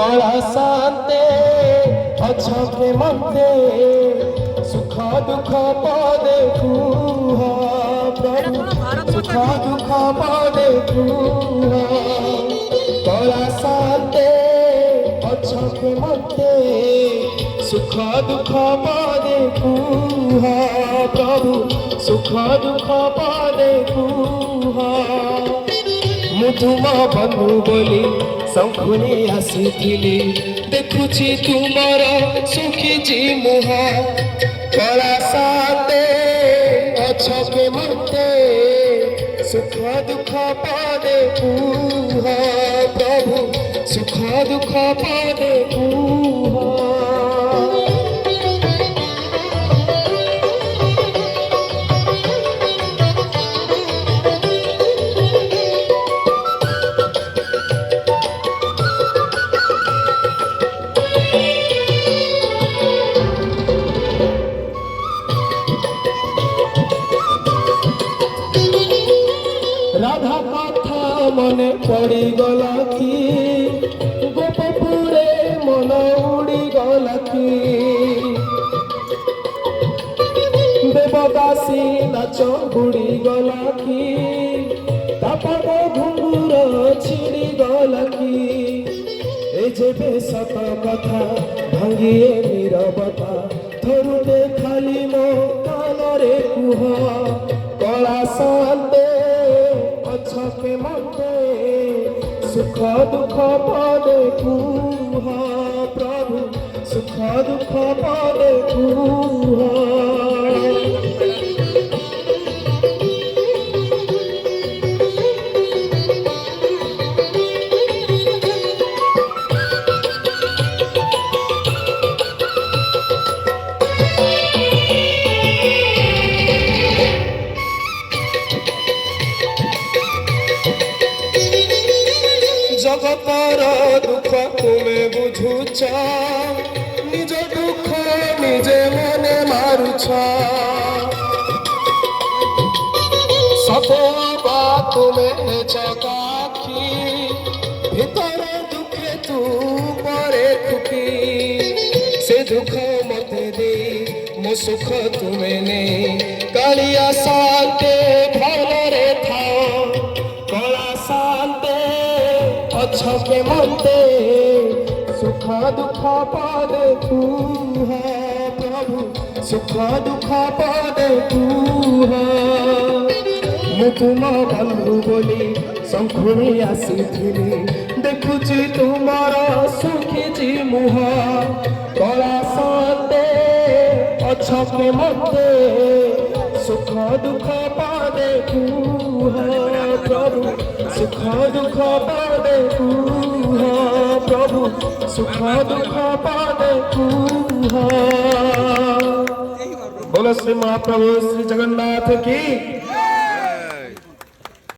कला शांते अच्छे मनते सुख दुख पदे कुहा प्रभु सुख दुख पदे कुहा कला शांते अच्छे मनते सुख दुख पदे कुहा प्रभु सुख दुख पदे कुहा मु तुम बंधु बोली शंखुनी आसीथिली देखुची तुमर सुखीची मुहा कला शांते अच्छे मते सुख दुख पदे कुहा प्रभु सुख दुख पदे कुहा राधा कथा मने पड़ी गला कि गोपपुरे मन उड़ी गला कि देवदासी नाच बुड़ी गला कि तापन घुंगुर छिड़ी गला कि ए जेबे सत कथा भांगिए नीरवता थरुटे खाली मो कानरे कुह कला शांते अच्छे मते सुख दुख पदे कुहा प्रभु सुख दुख पदे कुहा जगतर दुख तुम्हें बुझुच निज दुख निजे मने मारुछ सतवा तुम्हें जगाखी भीतर दुखे तू परे दुखी से दुख मते दे मो सुख तुम्हें ने कालिया शांते भलरे थाओ कला शांते अच्छे मते सुख दुख पदे कुहा प्रभु सुख दुख पदे कुहा मु तुम बंधु बोली शंखुनी आसीथिली देखुची तुमर सुखीची मुहा कला शांते अच्छे मते सुख दुख पदे कुहा प्रभु सुख दुख पदे कुहा प्रभु सुख दुख पदे कुहा बोलो श्री महाप्रभु श्री जगन्नाथ की